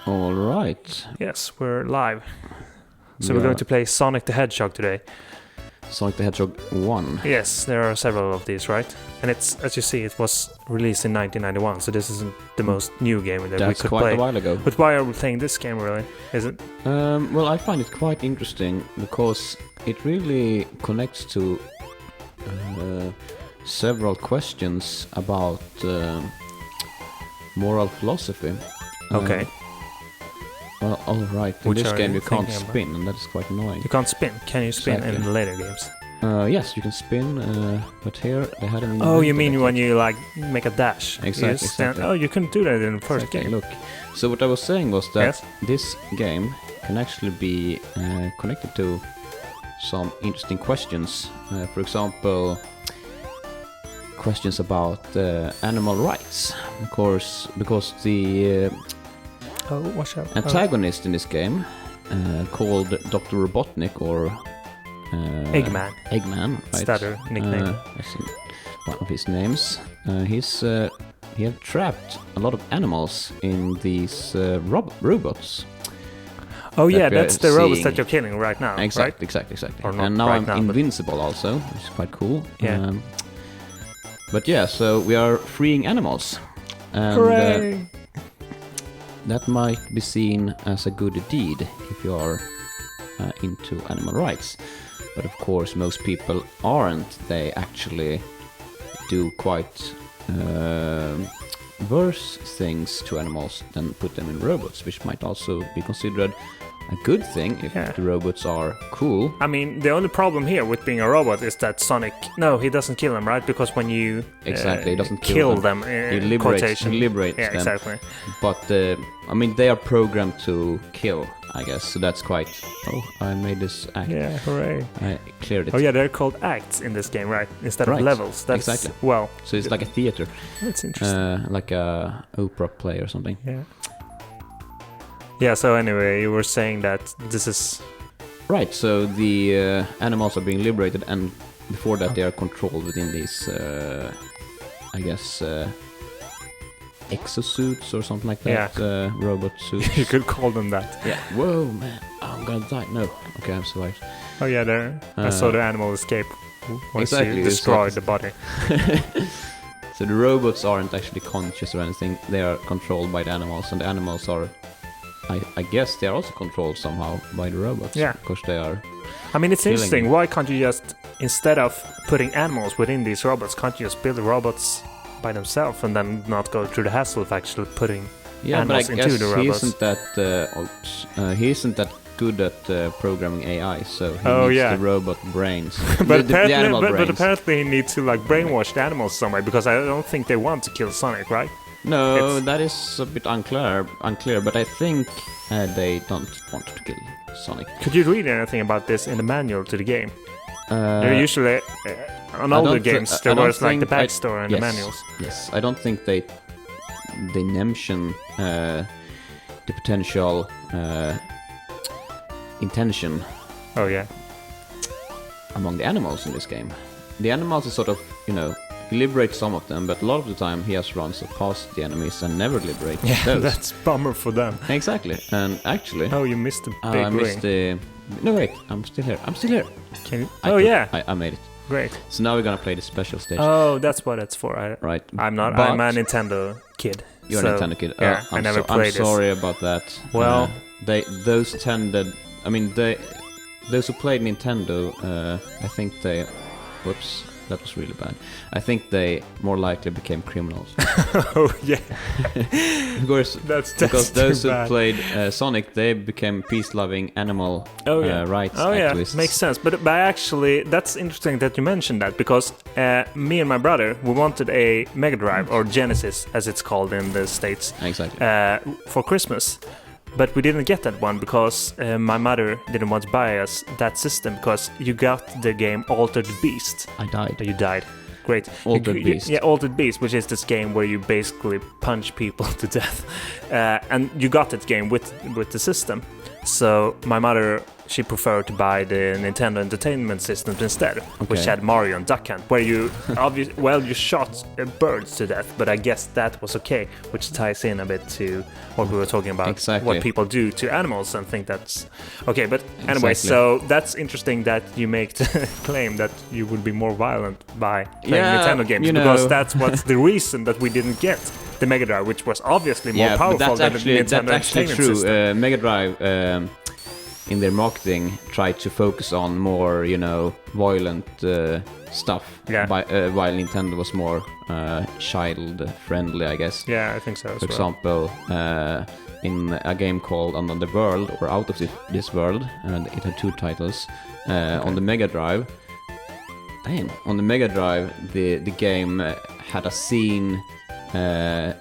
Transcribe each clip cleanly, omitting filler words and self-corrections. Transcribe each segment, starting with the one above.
All right. Yes, we're live. So we're going to play Sonic the Hedgehog today. Sonic the Hedgehog 1. Yes, there are several of these, right? And it's, as you see, it was released in 1991, so this isn't the most new game that we could play. That's quite a while ago. But why are we playing this game, really? Is it? Well, I find it quite interesting because it really connects to several questions about moral philosophy. Okay. Well, all right. In Which this are game, you you can't thinking spin, and that is quite annoying. You can't spin. Can you spin Exactly. in the later games? Yes, you can spin, but here they hadn't. Oh, you invented mean it when yet. you like make a dash? Exactly, You stand- exactly. Oh, you couldn't do that in the first Exactly, game. Look, so what I was saying was that Yes. this game can actually be connected to some interesting questions. For example, questions about animal rights. Of course, because the Oh, watch out. antagonist in this game, called Dr. Robotnik or Eggman. Eggman, right? Stutter nickname. That's one of his names. He have trapped a lot of animals in these robots. Oh yeah, that we are that's the robots seeing. that you're killing right now, right? Exactly. Or not And now right I'm now, but- invincible also, which is quite cool. Yeah. But yeah, so we are freeing animals. And Hooray! that might be seen as a good deed if you are into animal rights. But of course, most people aren't. They actually do quite worse things to animals than put them in robots, which might also be considered a good thing if Yeah. the robots are cool. I mean, the only problem here with being a robot is that Sonic... No, he doesn't kill them, right? Because when you Exactly, he doesn't kill kill them, He in liberates, quotation. he liberates Yeah, them. exactly. But I mean, they are programmed to kill, I guess. So that's quite. Oh, I made this act. Yeah, hooray. I cleared it. Oh yeah, they're called acts in this game, right? Instead Right, of levels. That's, exactly. Well, So it's like a theater, that's interesting. like a opera play or something. Yeah. Yeah, so anyway, you were saying that this is... Right. So the animals are being liberated, and before that, they are controlled within these, I guess, exosuits or something like that. Robot suits. You could call them that. Yeah. Whoa, man! I'm gonna die. No. Okay, I'm survived. Oh yeah, there. I saw the animal escape once Exactly, you it's destroy like- the body. So the robots aren't actually conscious or anything. They are controlled by the animals, and the animals are, I guess, they are also controlled somehow by the robots. Yeah. Because they are. I mean, it's Killing interesting. them. Why can't you just, instead of putting animals within these robots, can't you just build the robots by themselves and then not go through the hassle of actually putting Yeah, animals but I into guess the he robots? isn't that. He isn't that good at programming AI, so he Oh, needs yeah. the robot brains. But the animal but brains. apparently he needs to like brainwash the animals some way, because I don't think they want to kill Sonic, right? No, it's- that is a bit unclear. But I think they don't want to kill Sonic. Could you read anything about this in the manual to the game? They're usually on I older don't thi- games I there don't was like the think I- backstory and yes. the manuals. Yes, I don't think they mention the potential intention Oh yeah. among the animals in this game. The animals is sort of, he liberates some of them, but a lot of the time he just runs past the enemies and never liberates those. That's bummer for them. Exactly, and actually, Oh, you missed the big I ring. missed the. No wait, I'm still here. Can you... I Oh could- yeah, I made it. great. So now we're gonna play the special stage. Oh, that's what it's for. Right. I'm not. But I'm a Nintendo kid. You're so, a Nintendo kid. Yeah, I'm I never I'm played this. sorry about that. Well- those tended. I mean, those who played Nintendo. I think they. Whoops, that was really bad. I think they more likely became criminals. Oh yeah, Of course, that's because too those who bad. played Sonic, they became peace-loving animal Oh yeah, rights oh yeah, activists. makes sense. But actually, that's interesting that you mentioned that, because me and my brother, we wanted a Mega Drive, or Genesis as it's called in the States, Exactly. for Christmas. But we didn't get that one because my mother didn't want to buy us that system, because you got the game Altered Beast. I died. You died. Great. Altered Beast. Yeah, Altered Beast, which is this game where you basically punch people to death. And you got that game with the system. So my mother, she preferred to buy the Nintendo Entertainment System instead, which had Mario and Duck Hunt, where you you shot birds to death, but I guess that was okay, which ties in a bit to what we were talking about, what people do to animals, and think that's okay. But anyway, so that's interesting that you make the claim that you would be more violent by playing Nintendo games, because that's what's the reason that we didn't get the Mega Drive, which was obviously more powerful than the Nintendo Entertainment System. Mega Drive, in their marketing, tried to focus on more, violent stuff. While Nintendo was more child-friendly, I guess. Yeah, I think so. For example, in a game called Another World or Out of This World, and it had 2 titles. On the Mega Drive, the game had a scene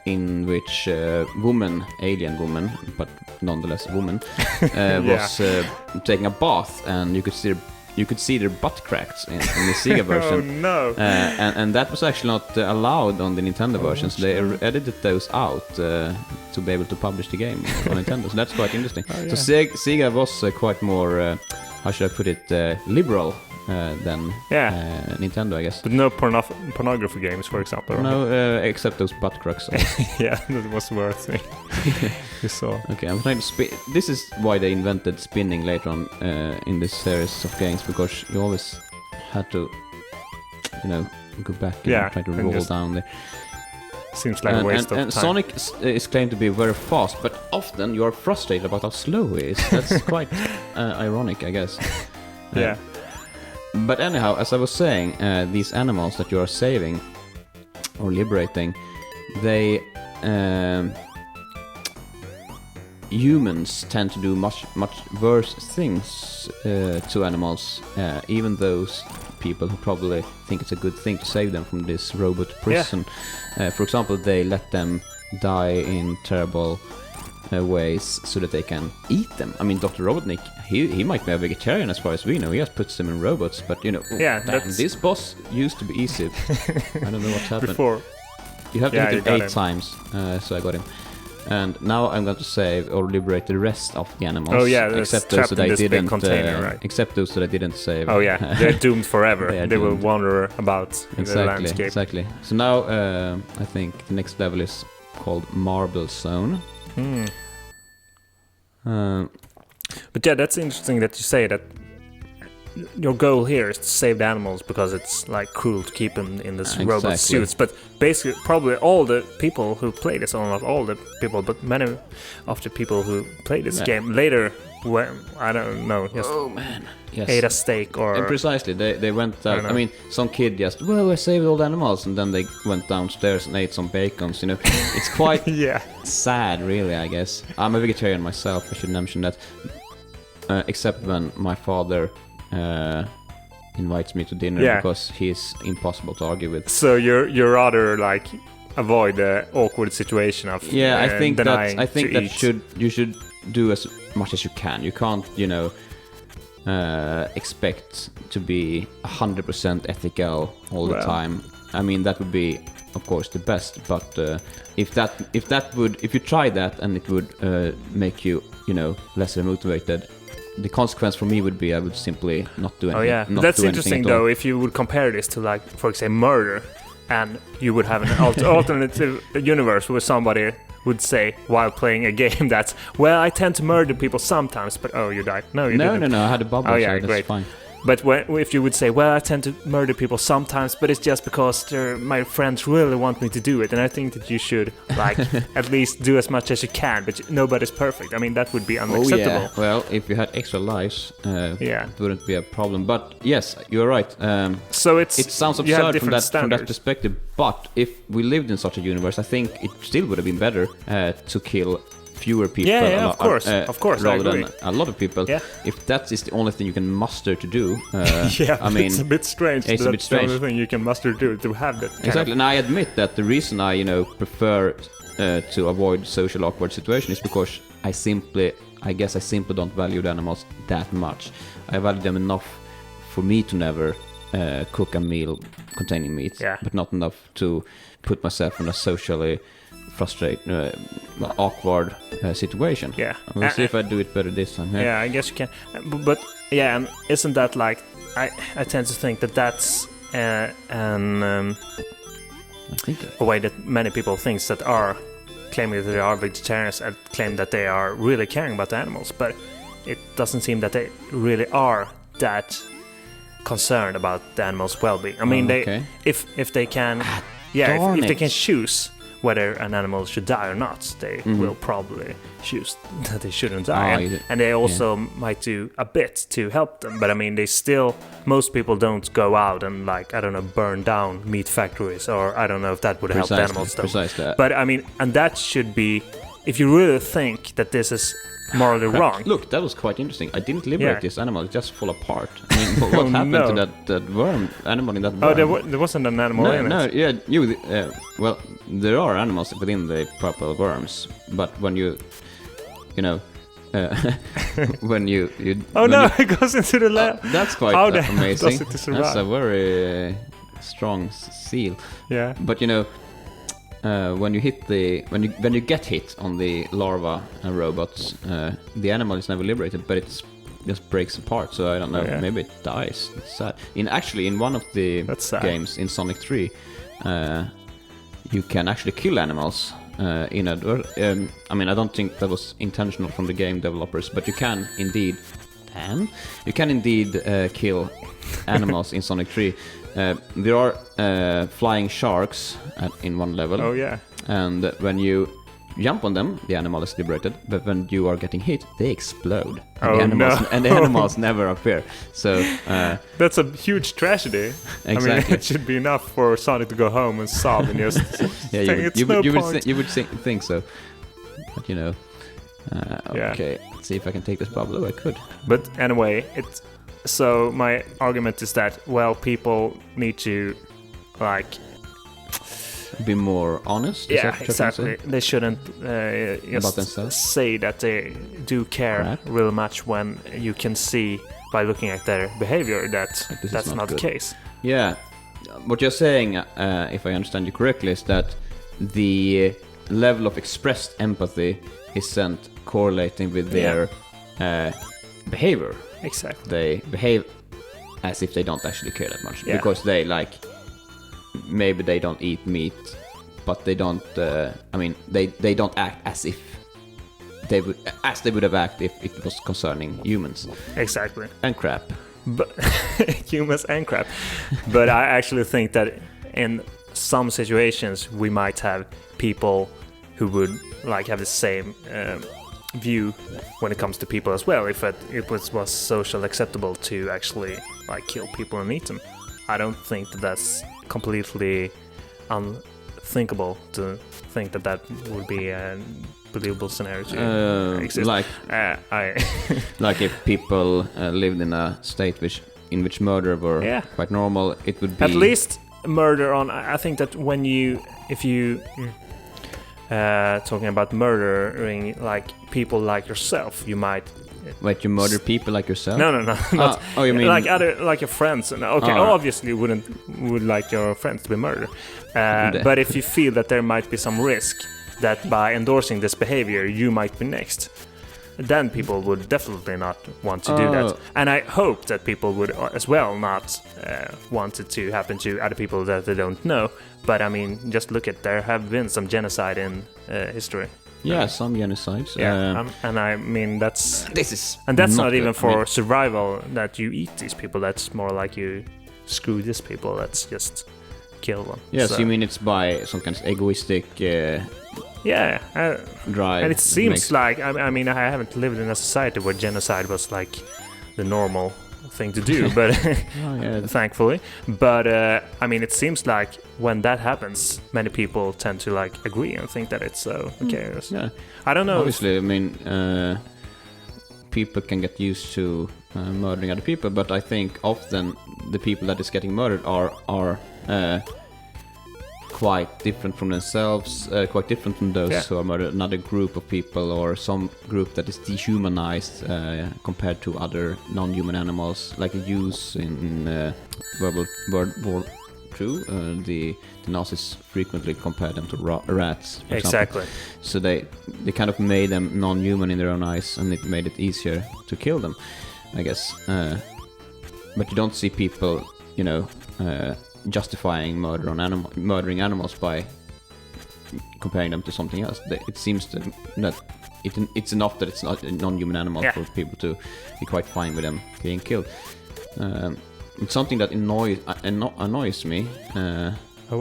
in which alien woman, but nonetheless woman, was taking a bath, and you could see their butt cracks in the Sega version. Oh no! And that was actually not allowed on the Nintendo version, so they edited those out to be able to publish the game on Nintendo. So that's quite interesting. So Sega was quite more, how should I put it, liberal than Nintendo, I guess. But no pornography games, for example. Right? No, except those butt cracks. Yeah, that was worth it. You saw. Okay, I'm trying to spin. This is why they invented spinning later on in this series of games, because you always had to, go back and try to roll down there. Seems like a waste of time. And Sonic is claimed to be very fast, but often you are frustrated about how slow he is. That's quite ironic, I guess. Yeah. But anyhow, as I was saying, these animals that you are saving or liberating, they humans tend to do much worse things to animals, even those people who probably think it's a good thing to save them from this robot prison. For example, they let them die in terrible ways so that they can eat them. I mean, Dr. Robotnik, he might be a vegetarian as far as we know. He just puts them in robots, but this boss used to be easy. I don't know what's happened. Before. You have to hit it 8 times, so I got him. And now I'm going to save or liberate the rest of the animals. Oh yeah, except those that I didn't container, right? Except those that I didn't save. Oh yeah, they're doomed forever. They will wander about in the landscape. Exactly. So now I think the next level is called Marble Zone. But yeah, that's interesting that you say that your goal here is to save the animals because it's like cruel to keep them in this robot suits. But basically, probably all the people who play this, or not all the people, but many of the people who play this game later, when I don't know, just ate a steak or. And precisely, they went out. I mean, some kid just I saved all the animals, and then they went downstairs and ate some bacons. It's quite sad, really. I guess I'm a vegetarian myself. I should mention that, except when my father invites me to dinner because he's impossible to argue with. So you're rather like avoid the awkward situation of I think that you should do as much as you can. You can't expect to be 100% ethical all the time. I mean, that would be of course the best, but if you try that and it would make you lesser motivated, the consequence for me would be I would simply not do anything. Oh yeah, that's interesting though. If you would compare this to, like, for example, murder, and you would have an alternative universe where somebody would say while playing a game that's, I tend to murder people sometimes, but you died. No, you didn't. No, I had a bubble, so that's great. Fine. But if you would say, I tend to murder people sometimes, but it's just because my friends really want me to do it, and I think that you should, like, at least do as much as you can, but nobody's perfect. I mean, that would be unacceptable. Oh, yeah. Well, if you had extra lives, it wouldn't be a problem. But yes, you're right. So it sounds absurd from that perspective, but if we lived in such a universe, I think it still would have been better to kill fewer people, of course, rather than a lot of people. If that is the only thing you can muster to do, I mean, it's a bit strange. It's the only thing you can muster to have that. Exactly, and I admit that the reason I prefer to avoid social awkward situations is because I simply don't value the animals that much. I value them enough for me to never cook a meal containing meat, but not enough to put myself in a socially awkward situation. Yeah. We'll see if I do it better this time. Yeah, I guess you can. But yeah, and isn't that like I tend to think that that's I think a way that many people think that are claiming that they are vegetarians and claim that they are really caring about the animals, but it doesn't seem that they really are that concerned about the animals' well-being. I mean, if they can, if they can choose whether an animal should die or not, they will probably choose that they shouldn't die. And they also might do a bit to help them. But I mean, most people don't go out and burn down meat factories, or I don't know if that would help the animals. Precisely. But I mean, and that should be, if you really think that this is morally wrong. Look, that was quite interesting. I didn't liberate this animal; it just fall apart. I mean, what happened to that worm animal in that worm? Oh, there wasn't an animal in it. Well, there are animals within the purple worms, but when you it goes into the lab. That's quite amazing. That's a very strong seal. Yeah. But when you get hit on the larva robots, the animal is never liberated, but it just breaks apart. So I don't know, maybe it dies. It's sad. In one of the games in Sonic 3, you can actually kill animals. I mean, I don't think that was intentional from the game developers, but you can indeed. Kill animals in Sonic 3. There are flying sharks in one level. Oh yeah. And when you jump on them, the animal is liberated. But when you are getting hit, they explode. And the animals never appear. So that's a huge tragedy. Exactly. I mean, it should be enough for Sonic to go home and sob and just you would think so. But okay. Let's see if I can take this bubble. Oh, I could. But anyway, so my argument is that, well, people need to be more honest. Yeah, exactly. They shouldn't just say that they do care real much when you can see by looking at their behavior that that's not the case. Yeah, what you're saying, if I understand you correctly, is that the level of expressed empathy isn't correlating with their behavior. Exactly. They behave as if they don't actually care that much, because they maybe they don't eat meat, but they don't. They don't act as if they would have acted if it was concerning humans. Exactly. And crap. But humans and crap. But I actually think that in some situations we might have people who would have the same view when it comes to people as well, if it was social acceptable to actually kill people and eat them. I don't think that's completely unthinkable to think that would be a believable scenario to exist. Like if people lived in a state in which murder were quite normal, it would be at least murder on. I think that if you talking about murdering people like yourself, you might. Wait, you murder people like yourself? No. Not, you mean like your friends? Obviously you would like your friends to be murdered. But if you feel that there might be some risk that by endorsing this behavior you might be next, then people would definitely not want to do that. And I hope that people would as well not want it to happen to other people that they don't know. But I mean, just look at, there have been some genocide in history. Yeah, some genocides. Yeah, and I mean that's not even for survival that you eat these people. That's more like you screw these people. Let's just kill them. Yes, so you mean it's by some kind of egoistic drive. And it seems like I mean I haven't lived in a society where genocide was like the normal thing to do, but thankfully. But I mean, it seems like when that happens, many people tend to agree and think that it's okay. Yeah, I don't know. Obviously, I mean, people can get used to murdering other people, but I think often the people that is getting murdered are quite different from themselves, quite different from those who are murdered. Another group of people or some group that is dehumanized compared to other non-human animals, like a use in World War true. The Nazis frequently compared them to rats, for Exactly. example. So they kind of made them non-human in their own eyes, and it made it easier to kill them, I guess. But you don't see people, justifying murdering animals by comparing them to something else. It seems that it's enough that it's not a non-human animal for people to be quite fine with them being killed. It's something that annoys me.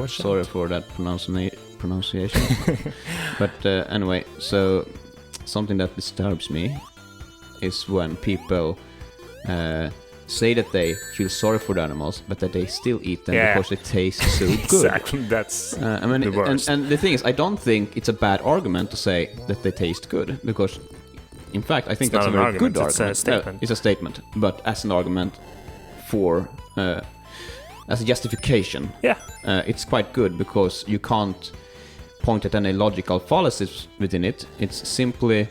Sorry for that pronunciation. But anyway, so something that disturbs me is when people say that they feel sorry for the animals, but that they still eat them because they taste so good. Exactly, that's the worst. And the thing is, I don't think it's a bad argument to say that they taste good, because in fact, I think that's a very good argument. It's a statement. It's a statement, but as an argument for, as a justification, it's quite good, because you can't point at any logical fallacies within it. It's simply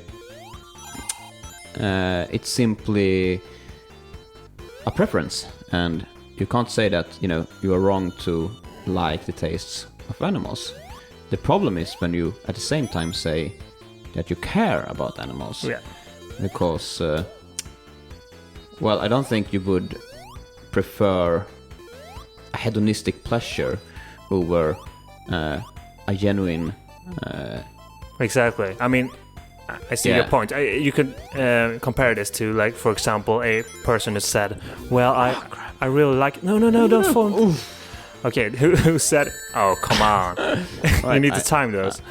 a preference, and you can't say that you are wrong to like the tastes of animals. The problem is when you at the same time say that you care about animals, because I don't think you would prefer a hedonistic pleasure over a genuine exactly. I mean, I see your point. You could compare this to, like, for example, a person who said, well, I really like... No, don't fall. Okay, who said... Oh, come on. You need to time those.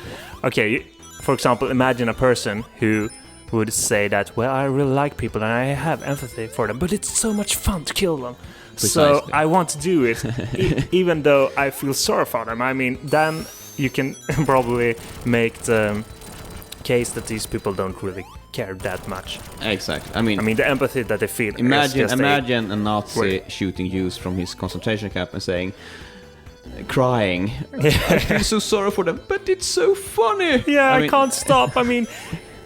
Okay, for example, imagine a person who would say that, well, I really like people and I have empathy for them, but it's so much fun to kill them. Precisely. So I want to do it, even though I feel sorry for them. I mean, then you can probably make the case that these people don't really care that much. Exactly. I mean, the empathy that they feel. Imagine a Nazi shooting Jews from his concentration camp and saying, crying, I feel so sorry for them, but it's so funny. Yeah, I can't stop. I mean,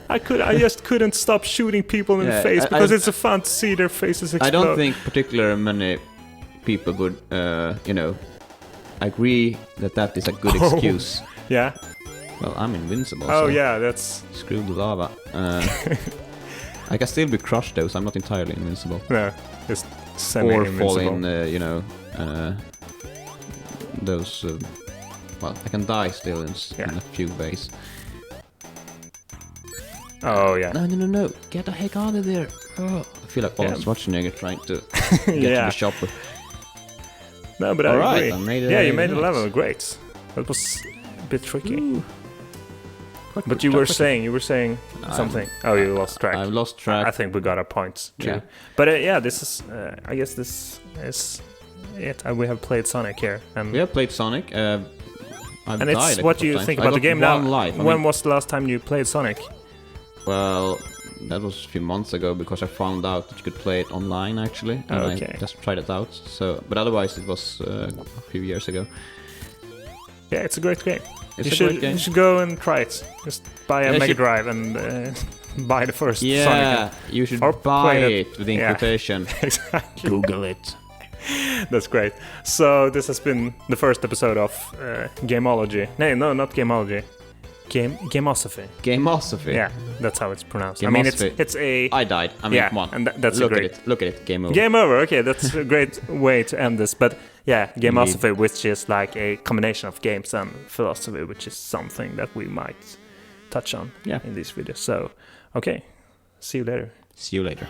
I just couldn't stop shooting people in the face because it's a fun to see their faces explode. I don't think particularly many people would, agree that is a good excuse. Yeah. Well, I'm invincible. Oh, so yeah, that's... Screw the lava. I can still be crushed, though, so I'm not entirely invincible. No, just semi-invincible. Or fall in, those... I can die still in a few ways. Oh, yeah. No. Get the heck out of there. Oh. I feel like Arnold Schwarzenegger trying to get to the chopper. No, but I agree. I made it. Yeah, you made the level. Great. That was a bit tricky. Ooh. But you were saying something. Oh, you lost track. I've lost track. I think we got our points too. Yeah. But this is, I guess this is it. We have played Sonic here. And we have played Sonic. And it's what do you think about the game now? When was the last time you played Sonic? Well, that was a few months ago, because I found out that you could play it online, actually. And I just tried it out. But otherwise it was a few years ago. Yeah, it's a great game. It's a great game. You should go and try it. Just buy a Mega Drive and buy the first Sonic. Yeah, you should buy it with quotation. Exactly. Google it. That's great. So this has been the first episode of Gameology. No, not Gameology. Gameosophy. Gameosophy. Yeah, that's how it's pronounced. Gameosophy. I mean, it's a... I died. Come on. And that's look great... at it. Look at it. Game over. Game over. Okay, that's a great way to end this. But yeah, Gameosophy, which is like a combination of games and philosophy, which is something that we might touch on in this video. So, okay. See you later. See you later.